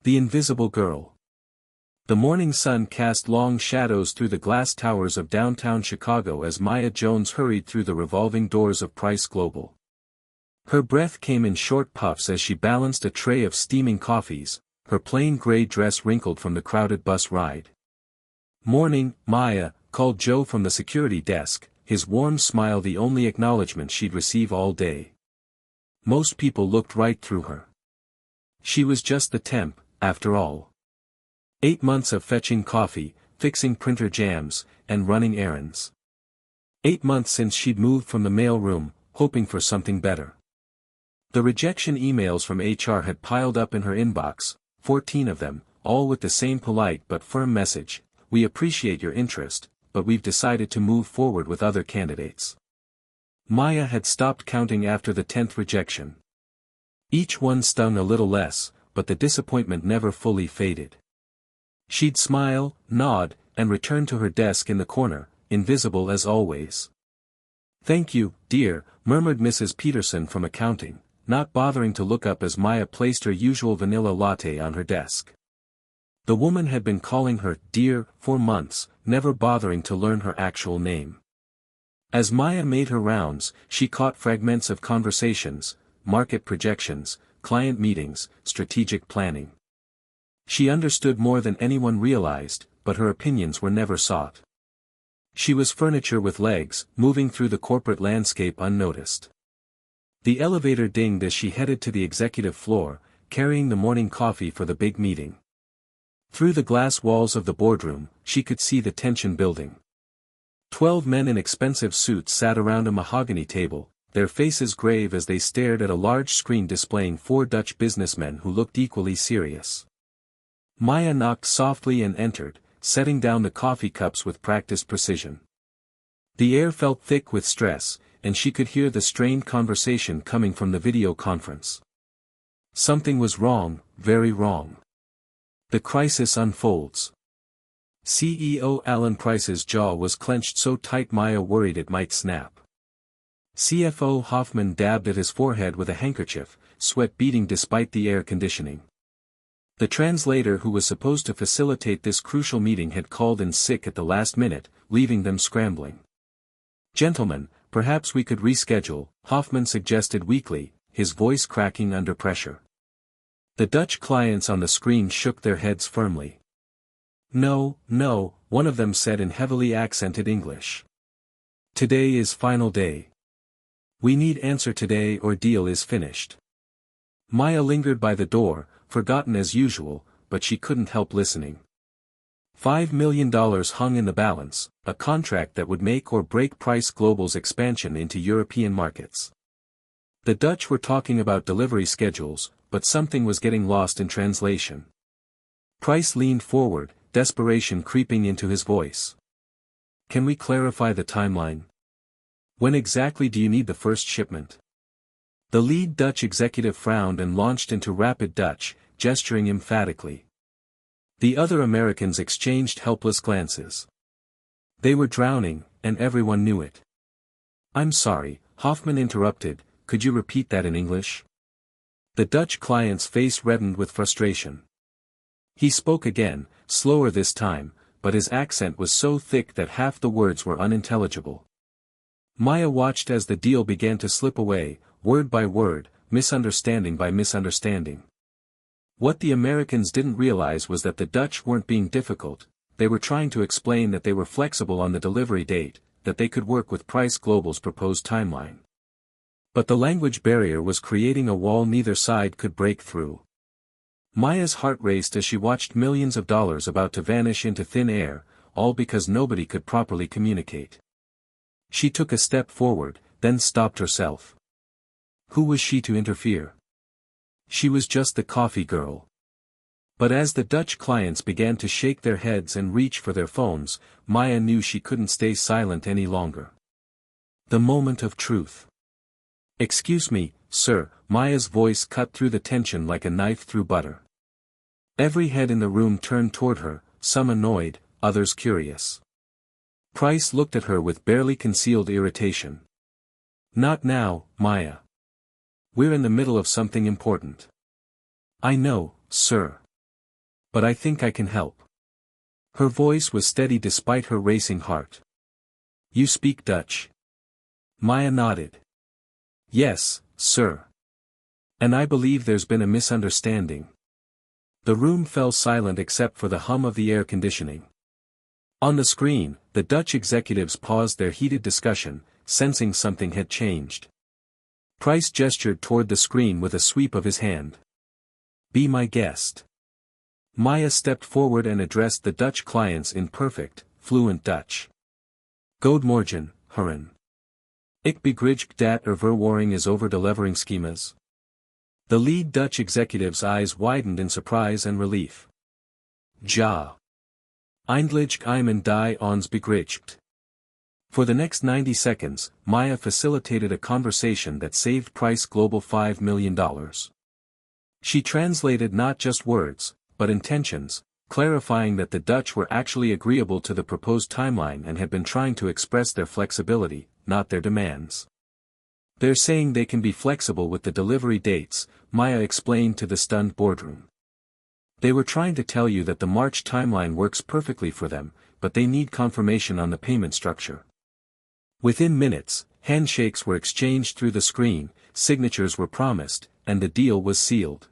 The Invisible Girl. The morning sun cast long shadows through the glass towers of downtown Chicago as Maya Jones hurried through the revolving doors of Price Global. Her breath came in short puffs as she balanced a tray of steaming coffees, her plain gray dress wrinkled from the crowded bus ride. "Morning, Maya," called Joe from the security desk, his warm smile the only acknowledgement she'd receive all day. Most people looked right through her. She was just the temp, after all. 8 months of fetching coffee, fixing printer jams, and running errands. 8 months since she'd moved from the mail room, hoping for something better. The rejection emails from HR had piled up in her inbox, 14 of them, all with the same polite but firm message: "We appreciate your interest, but we've decided to move forward with other candidates." Maya had stopped counting after the 10th rejection. Each one stung a little less, but the disappointment never fully faded. She'd smile, nod, and return to her desk in the corner, invisible as always. "Thank you, dear," murmured Mrs. Peterson from accounting, not bothering to look up as Maya placed her usual vanilla latte on her desk. The woman had been calling her "dear" for months, never bothering to learn her actual name. As Maya made her rounds, she caught fragments of conversations, market projections, client meetings, strategic planning. She understood more than anyone realized, but her opinions were never sought. She was furniture with legs, moving through the corporate landscape unnoticed. The elevator dinged as she headed to the executive floor, carrying the morning coffee for the big meeting. Through the glass walls of the boardroom, she could see the tension building. 12 men in expensive suits sat around a mahogany table, their faces grave as they stared at a large screen displaying 4 Dutch businessmen who looked equally serious. Maya knocked softly and entered, setting down the coffee cups with practiced precision. The air felt thick with stress, and she could hear the strained conversation coming from the video conference. Something was wrong, very wrong. The crisis unfolds. CEO Alan Price's jaw was clenched so tight Maya worried it might snap. CFO Hoffman dabbed at his forehead with a handkerchief, sweat beading despite the air conditioning. The translator who was supposed to facilitate this crucial meeting had called in sick at the last minute, leaving them scrambling. "Gentlemen, perhaps we could reschedule," Hoffman suggested weakly, his voice cracking under pressure. The Dutch clients on the screen shook their heads firmly. "No, no," one of them said in heavily accented English. "Today is final day. We need answer today or deal is finished." Maya lingered by the door, forgotten as usual, but she couldn't help listening. $5 million hung in the balance, a contract that would make or break Price Global's expansion into European markets. The Dutch were talking about delivery schedules, but something was getting lost in translation. Price leaned forward, desperation creeping into his voice. "Can we clarify the timeline? When exactly do you need the first shipment?" The lead Dutch executive frowned and launched into rapid Dutch, gesturing emphatically. The other Americans exchanged helpless glances. They were drowning, and everyone knew it. "I'm sorry," Hoffman interrupted, "could you repeat that in English?" The Dutch client's face reddened with frustration. He spoke again, slower this time, but his accent was so thick that half the words were unintelligible. Maya watched as the deal began to slip away, word by word, misunderstanding by misunderstanding. What the Americans didn't realize was that the Dutch weren't being difficult, they were trying to explain that they were flexible on the delivery date, that they could work with Price Global's proposed timeline. But the language barrier was creating a wall neither side could break through. Maya's heart raced as she watched millions of dollars about to vanish into thin air, all because nobody could properly communicate. She took a step forward, then stopped herself. Who was she to interfere? She was just the coffee girl. But as the Dutch clients began to shake their heads and reach for their phones, Maya knew she couldn't stay silent any longer. The moment of truth. "Excuse me, sir," Maya's voice cut through the tension like a knife through butter. Every head in the room turned toward her, some annoyed, others curious. Price looked at her with barely concealed irritation. "Not now, Maya. We're in the middle of something important." "I know, sir." But I think I can help. Her voice was steady despite her racing heart. You speak Dutch? Maya nodded. Yes, sir. And I believe there's been a misunderstanding. The room fell silent except for the hum of the air conditioning. On the screen, the Dutch executives paused their heated discussion, sensing something had changed. Price gestured toward the screen with a sweep of his hand. Be my guest. Maya stepped forward and addressed the Dutch clients in perfect, fluent Dutch. Goedemorgen, heren. Ik begrijp dat verwarring is over delivering schemas. The lead Dutch executive's eyes widened in surprise and relief. Ja. Eindelijk iemand die ons begrijpt. For the next 90 seconds, Maya facilitated a conversation that saved Price Global $5 million. She translated not just words, but intentions, clarifying that the Dutch were actually agreeable to the proposed timeline and had been trying to express their flexibility, not their demands. They're saying they can be flexible with the delivery dates, Maya explained to the stunned boardroom. They were trying to tell you that the March timeline works perfectly for them, but they need confirmation on the payment structure. Within minutes, handshakes were exchanged through the screen, signatures were promised, and the deal was sealed.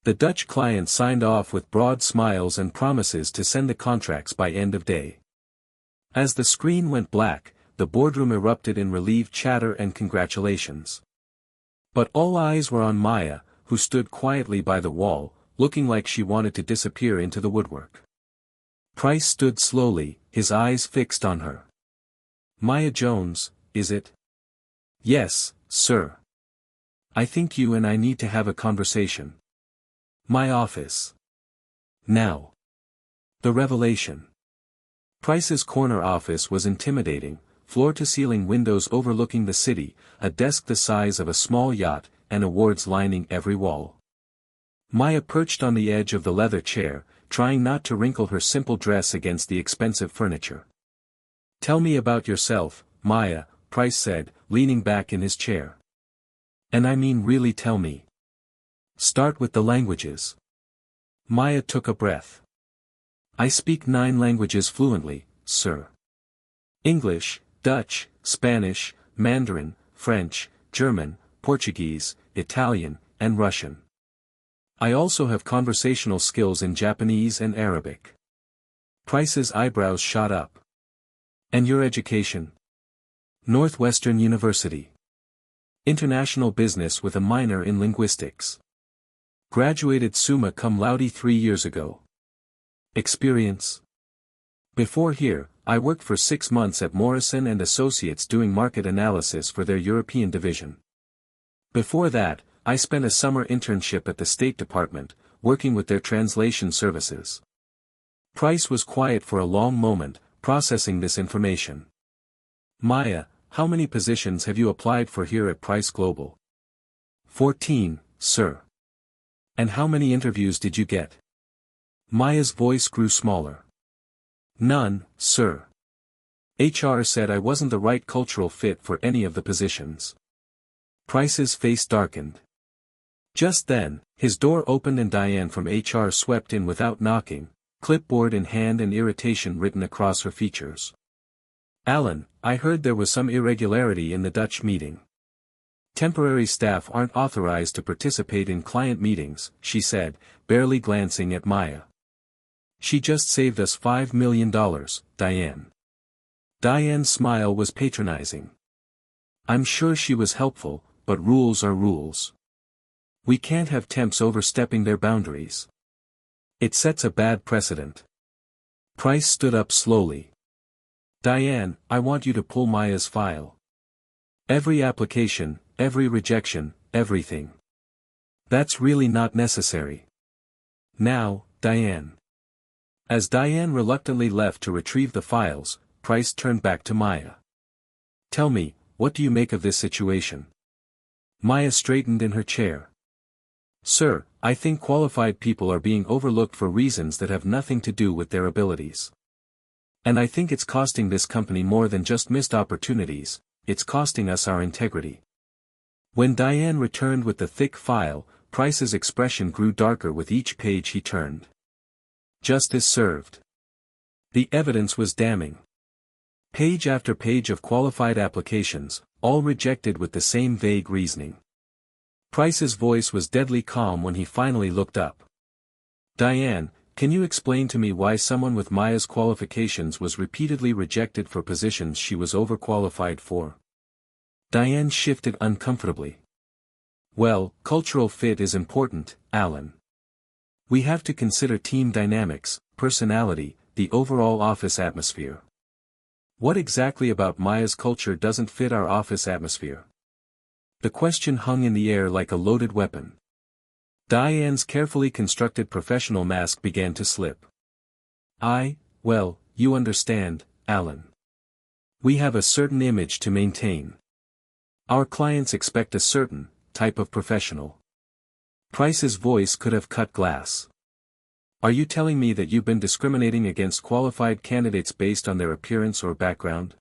The Dutch client signed off with broad smiles and promises to send the contracts by end of day. As the screen went black, the boardroom erupted in relieved chatter and congratulations. But all eyes were on Maya, who stood quietly by the wall, looking like she wanted to disappear into the woodwork. Price stood slowly, his eyes fixed on her. Maya Jones, is it? Yes, sir. I think you and I need to have a conversation. My office. Now. The revelation. Price's corner office was intimidating, floor-to-ceiling windows overlooking the city, a desk the size of a small yacht, and awards lining every wall. Maya perched on the edge of the leather chair, trying not to wrinkle her simple dress against the expensive furniture. Tell me about yourself, Maya, Price said, leaning back in his chair. And I mean really tell me. Start with the languages. Maya took a breath. I speak 9 languages fluently, sir. English, Dutch, Spanish, Mandarin, French, German, Portuguese, Italian, and Russian. I also have conversational skills in Japanese and Arabic. Price's eyebrows shot up. And your education? Northwestern University. International business with a minor in linguistics. Graduated summa cum laude 3 years ago. Experience? Before here, I worked for 6 months at Morrison & Associates doing market analysis for their European division. Before that, I spent a summer internship at the State Department, working with their translation services. Price was quiet for a long moment, processing this information. Maya, how many positions have you applied for here at Price Global? 14, sir. And how many interviews did you get? Maya's voice grew smaller. None, sir. HR said I wasn't the right cultural fit for any of the positions. Price's face darkened. Just then, his door opened and Diane from HR swept in without knocking, clipboard in hand and irritation written across her features. Alan, I heard there was some irregularity in the Dutch meeting. Temporary staff aren't authorized to participate in client meetings, she said, barely glancing at Maya. She just saved us $5 million, Diane. Diane's smile was patronizing. I'm sure she was helpful, but rules are rules. We can't have temps overstepping their boundaries. It sets a bad precedent. Price stood up slowly. Diane, I want you to pull Maya's file. Every application, every rejection, everything. That's really not necessary. Now, Diane. As Diane reluctantly left to retrieve the files, Price turned back to Maya. Tell me, what do you make of this situation? Maya straightened in her chair. Sir, I think qualified people are being overlooked for reasons that have nothing to do with their abilities. And I think it's costing this company more than just missed opportunities, it's costing us our integrity. When Diane returned with the thick file, Price's expression grew darker with each page he turned. Justice served. The evidence was damning. Page after page of qualified applications, all rejected with the same vague reasoning. Price's voice was deadly calm when he finally looked up. "Diane, can you explain to me why someone with Maya's qualifications was repeatedly rejected for positions she was overqualified for?" Diane shifted uncomfortably. "Well, cultural fit is important, Alan. We have to consider team dynamics, personality, the overall office atmosphere. What exactly about Maya's culture doesn't fit our office atmosphere?" The question hung in the air like a loaded weapon. Diane's carefully constructed professional mask began to slip. Well, you understand, Alan. We have a certain image to maintain. Our clients expect a certain type of professional. Price's voice could have cut glass. "Are you telling me that you've been discriminating against qualified candidates based on their appearance or background?"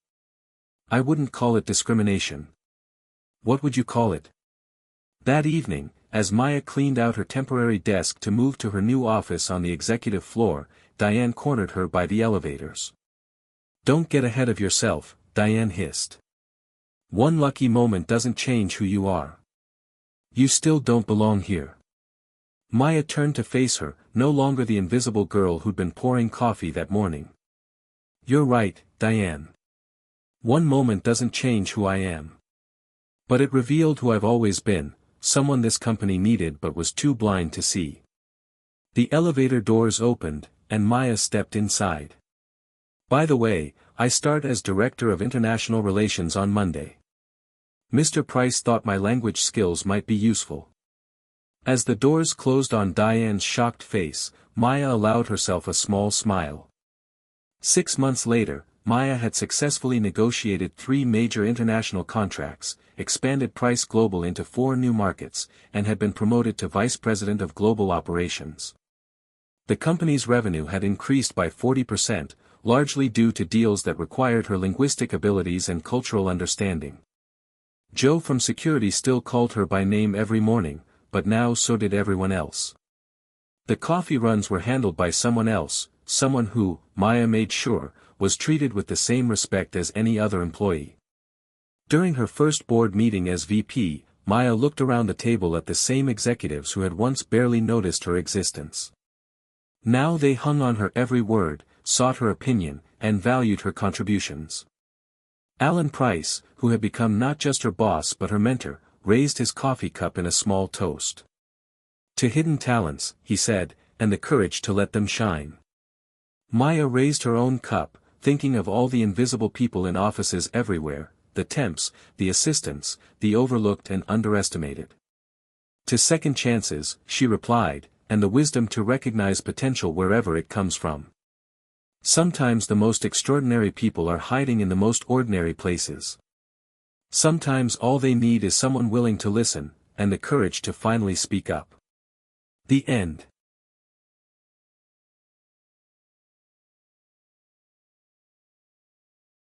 "I wouldn't call it discrimination." "What would you call it?" That evening, as Maya cleaned out her temporary desk to move to her new office on the executive floor, Diane cornered her by the elevators. "Don't get ahead of yourself," Diane hissed. "One lucky moment doesn't change who you are. You still don't belong here." Maya turned to face her, no longer the invisible girl who'd been pouring coffee that morning. "You're right, Diane. One moment doesn't change who I am. But it revealed who I've always been, someone this company needed but was too blind to see." The elevator doors opened, and Maya stepped inside. "By the way, I start as Director of International Relations on Monday. Mr. Price thought my language skills might be useful." As the doors closed on Diane's shocked face, Maya allowed herself a small smile. 6 months later, Maya had successfully negotiated 3 major international contracts, expanded Price Global into 4 new markets, and had been promoted to Vice President of Global Operations. The company's revenue had increased by 40%, largely due to deals that required her linguistic abilities and cultural understanding. Joe from security still called her by name every morning, but now so did everyone else. The coffee runs were handled by someone else, someone who, Maya made sure, was treated with the same respect as any other employee. During her first board meeting as VP, Maya looked around the table at the same executives who had once barely noticed her existence. Now they hung on her every word, sought her opinion, and valued her contributions. Alan Price, who had become not just her boss but her mentor, raised his coffee cup in a small toast. "To hidden talents," he said, "and the courage to let them shine." Maya raised her own cup, thinking of all the invisible people in offices everywhere, the temps, the assistants, the overlooked and underestimated. "To second chances," she replied, "and the wisdom to recognize potential wherever it comes from. Sometimes the most extraordinary people are hiding in the most ordinary places. Sometimes all they need is someone willing to listen, and the courage to finally speak up." The end.